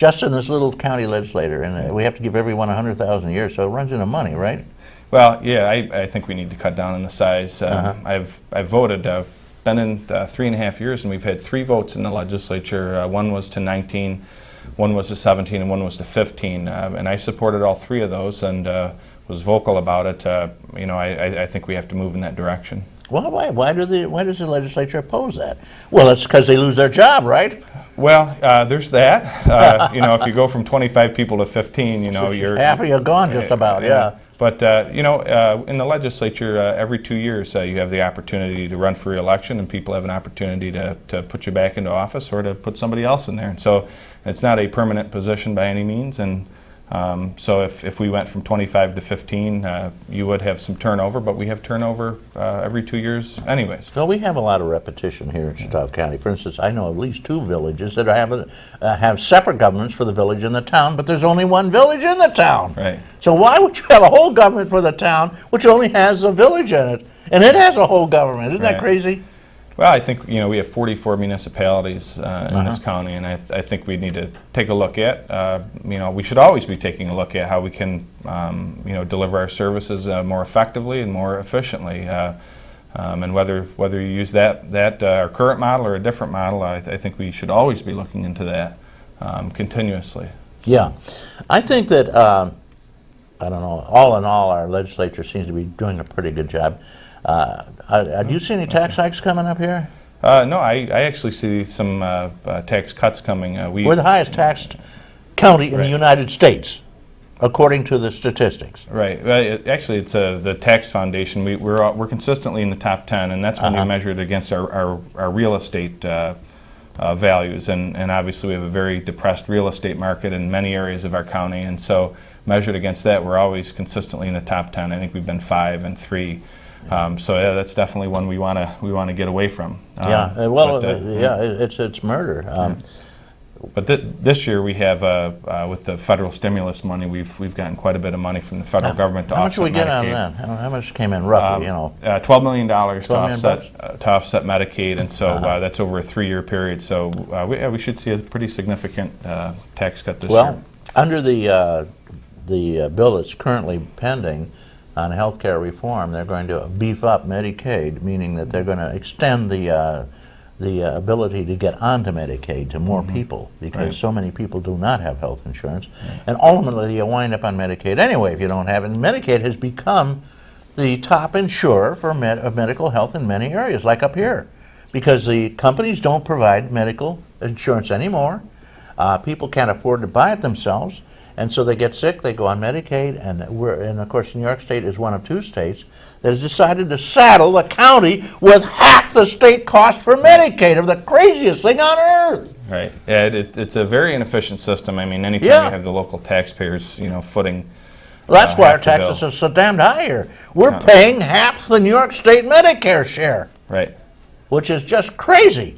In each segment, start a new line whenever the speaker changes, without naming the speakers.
just in this little county legislature, and we have to give everyone $100,000 a year, so it runs into money, right?
Well, yeah, I think we need to cut down on the size. I've voted. I've been in 3.5 years, and we've had 3 votes in the legislature. One was to 19, one was to 17, and one was to 15. And I supported all 3 of those, and was vocal about it. You know, I think we have to move in that direction.
Well, why does the legislature oppose that? Well, it's because they lose their job, right?
Well, there's that. You know, if you go from 25 people to 15, you know, you're
half of you gone just about, yeah.
But you know, in the legislature, every 2 years, you have the opportunity to run for re-election, and people have an opportunity to put you back into office or to put somebody else in there. And so, it's not a permanent position by any means. And so, if we went from 25 to 15, you would have some turnover, but we have turnover every 2 years, anyways.
Well, we have a lot of repetition here in Chautauqua County. For instance, I know at least 2 villages that have separate governments for the village and the town, but there's only one village in the town.
Right.
So why would you have a whole government for the town which only has a village in it, and it has a whole government? Isn't that crazy?
Well, I think, you know, we have 44 municipalities in this county, and I think we need to take a look at, you know, we should always be taking a look at how we can, you know, deliver our services more effectively and more efficiently. And whether you use that our current model or a different model, I think we should always be looking into that continuously.
Yeah. I think that, I don't know, all in all, our legislature seems to be doing a pretty good job. Do you see any tax hikes coming up here?
No, I actually see some tax cuts coming.
We're the highest taxed county in the United States, according to the statistics.
Right. Well, actually, it's the Tax Foundation. We're consistently in the top 10, and that's when we measure it against our real estate values. And obviously, we have a very depressed real estate market in many areas of our county, and so measured against that, we're always consistently in the top 10. I think we've been 5 and 3. So yeah, that's definitely one we want to get away from.
Yeah, well, it's murder.
But this year we have, with the federal stimulus money, we've gotten quite a bit of money from the federal government to offset Medicaid.
How much did we get out of that? How much came in roughly? You know,
$12 million to offset Medicaid, and so that's over a 3-year period. So we should see a pretty significant tax cut this year.
Well, under the bill that's currently pending on health care reform, they're going to beef up Medicaid, meaning that they're going to extend the ability to get onto Medicaid to more people, because so many people do not have health insurance. And ultimately, you wind up on Medicaid anyway if you don't have it. And Medicaid has become the top insurer for medical health in many areas, like up here, because the companies don't provide medical insurance anymore. People can't afford to buy it themselves. And so they get sick, they go on Medicaid, and of course New York State is one of 2 states that has decided to saddle the county with half the state cost for Medicaid, of the craziest thing on earth.
Right. Yeah, it's a very inefficient system. I mean, anytime you have the local taxpayers, you know, footing.
Well, that's why our taxes are so damned high here. We're paying half the New York State Medicare share.
Right.
Which is just crazy.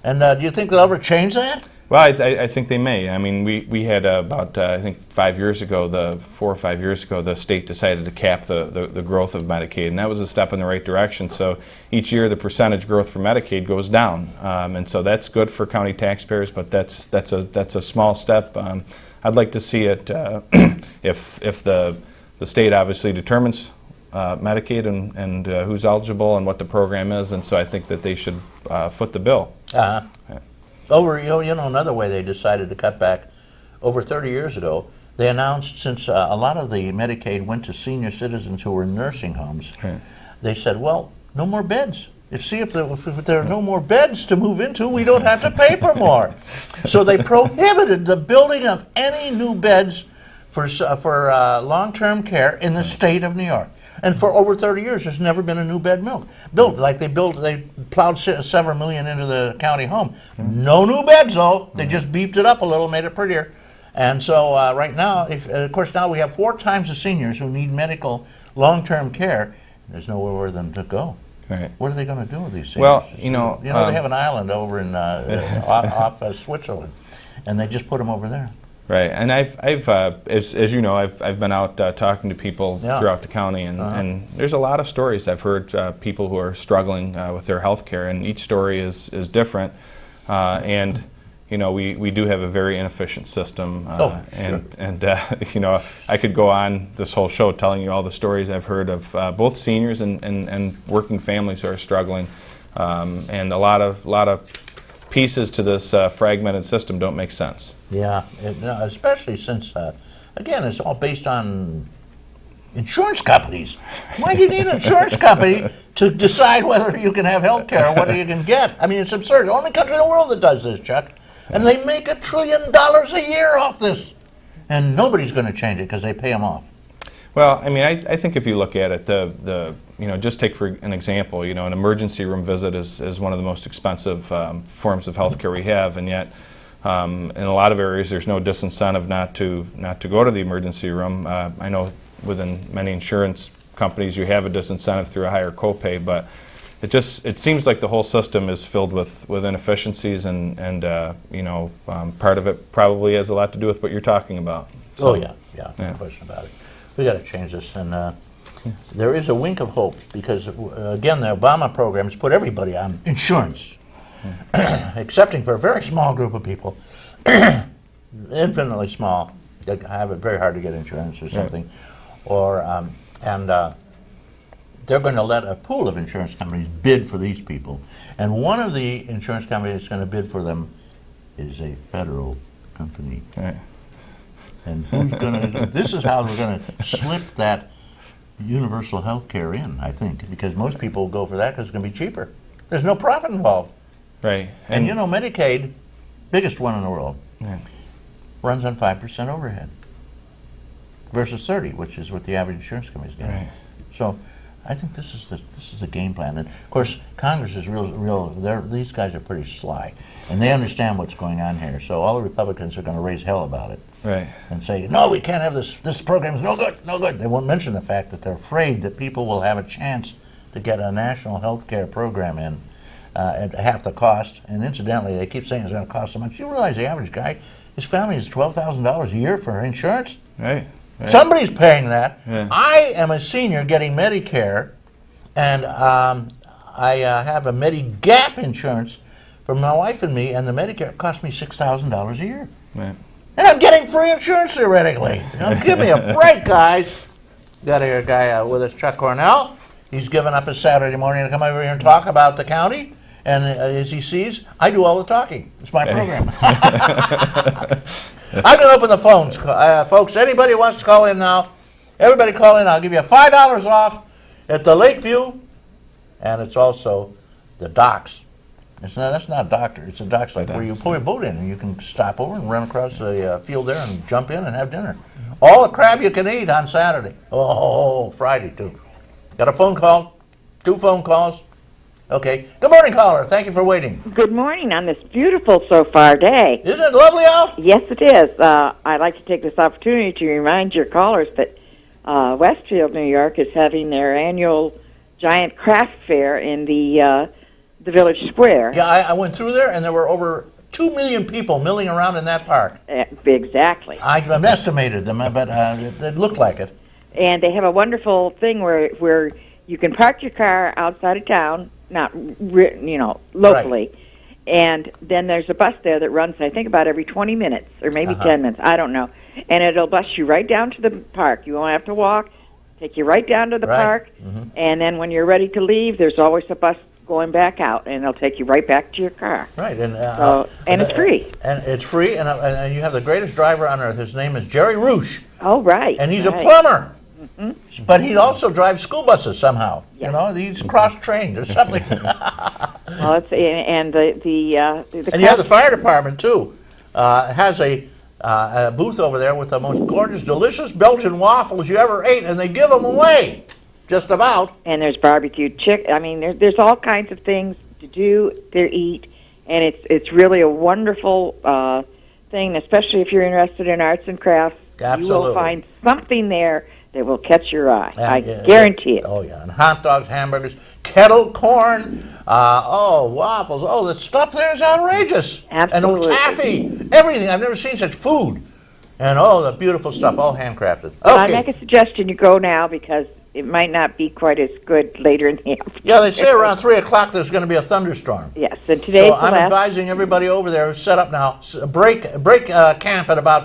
And do you think they'll ever change that?
Well, I think they may. I mean, we had about, I think 4 or 5 years ago, the state decided to cap the growth of Medicaid, and that was a step in the right direction. So each year the percentage growth for Medicaid goes down, and so that's good for county taxpayers, but that's a small step. I'd like to see it if the state obviously determines Medicaid and who's eligible and what the program is, and so I think that they should foot the bill.
Yeah. You know, another way they decided to cut back, over 30 years ago, they announced, since a lot of the Medicaid went to senior citizens who were in nursing homes, they said, well, no more beds. If there are no more beds to move into, we don't have to pay for more. So they prohibited the building of any new beds for long-term care in the state of New York. And for over 30 years, there's never been a new bed built. Like they plowed several million into the county home. No new beds, though. They just beefed it up a little, made it prettier. And so right now, of course, now we have 4 times the seniors who need medical long-term care. There's nowhere for them to go.
Right.
What are they going to do with these seniors?
Well, you know,
they have an island over in off Switzerland, and they just put them over there.
Right, and I've as you know, I've been out talking to people throughout the county, and there's a lot of stories I've heard, people who are struggling with their health care, and each story is different, and we do have a very inefficient system.
Sure.
And I could go on this whole show telling you all the stories I've heard of both seniors and working families who are struggling. And a lot of pieces to this fragmented system don't make sense.
Yeah, especially since, again, it's all based on insurance companies. Why do you need an insurance company to decide whether you can have health care or whether you can get? I mean, it's absurd. The only country in the world that does this, Chuck. And they make $1 trillion a year off this. And nobody's going to change it because they pay them off.
Well, I mean, I think if you look at it, just take for an example, an emergency room visit is one of the most expensive forms of health care we have, and yet in a lot of areas there's no disincentive not to go to the emergency room. I know within many insurance companies you have a disincentive through a higher copay, but it seems like the whole system is filled with inefficiencies, and part of it probably has a lot to do with what you're talking about.
So, yeah, no question about it. We got to change this, and there is a wink of hope because, again, the Obama programs put everybody on insurance, excepting for a very small group of people, infinitely small, that have it very hard to get insurance or something, they're going to let a pool of insurance companies bid for these people, and one of the insurance companies that's going to bid for them is a federal company.
Right.
And who's going to? This is how we're going to slip that universal health care in, I think, because most people go for that because it's going to be cheaper. There's no profit involved.
Right.
And Medicaid, biggest one in the world,
Yeah.
runs on 5% overhead versus 30, which is what the average insurance company's getting.
Right.
So I think this is the game plan. And of course, Congress is real. These guys are pretty sly, and they understand what's going on here. So all the Republicans are going to raise hell about it.
Right.
And say, no, we can't have this. This program's no good, no good. They won't mention the fact that they're afraid that people will have a chance to get a national health care program in at half the cost. And incidentally, they keep saying it's going to cost so much. You realize the average guy, his family is $12,000 a year for insurance?
Right. Right.
Somebody's paying that.
Yeah.
I am a senior getting Medicare, and I have a Medigap insurance for my wife and me, and the Medicare cost me $6,000 a year.
Right.
And I'm getting free insurance theoretically. Now, give me a break, guys. Got here a guy with us, Chuck Cornell. He's given up his Saturday morning to come over here and talk about the county. And as he sees, I do all the talking. It's my program. I'm going to open the phones. Folks, anybody who wants to call in now, everybody call in. I'll give you $5 off at the Lakeview. And it's also the docks. That's not a doctor. It's a docks like where you pull your boat in and you can stop over and run across the field there and jump in and have dinner. All the crab you can eat on Saturday. Oh, Friday too. Got a phone call? 2 phone calls? Okay. Good morning, caller. Thank you for waiting.
Good morning on this beautiful so far day.
Isn't it lovely out?
Yes, it is. I'd like to take this opportunity to remind your callers that Westfield, New York, is having their annual giant craft fair in the Village Square.
Yeah, I went through there, and there were over 2 million people milling around in that park.
Exactly.
I've estimated them, but it looked like it.
And they have a wonderful thing where you can park your car outside of town, not locally,
Right.
And then there's a bus there that runs, I think, about every 20 minutes or maybe 10 minutes. I don't know. And it'll bus you right down to the park. You won't have to walk. Take you right down to the park. Mm-hmm. And then when you're ready to leave, there's always a bus going back out, and it'll take you right back to your car.
Right. And
it's free.
And it's free, and you have the greatest driver on earth. His name is Jerry Roosh.
Oh, right.
And he's
right.
a plumber.
Mm-hmm.
But he also drives school buses somehow.
Yeah.
He's cross-trained or something.
Well, it's and the
and you have the fire department too. Has a booth over there with the most gorgeous, delicious Belgian waffles you ever ate, and they give them away, just about.
And there's barbecued chicken. I mean, there's all kinds of things to do, to eat, and it's really a wonderful thing, especially if you're interested in arts and crafts.
Absolutely.
You will find something there that will catch your eye.
And,
I guarantee it.
Oh, yeah. And hot dogs, hamburgers, kettle corn, waffles. Oh, the stuff there is outrageous.
Absolutely.
And taffy, everything. I've never seen such food. And, the beautiful stuff, all handcrafted. Okay.
I make a suggestion. You go now because it might not be quite as good later in the afternoon.
Yeah, they say around 3 o'clock there's going to be a thunderstorm.
Yes, and today's
So
the
I'm
last.
advising everybody over there who's set up now, break camp at about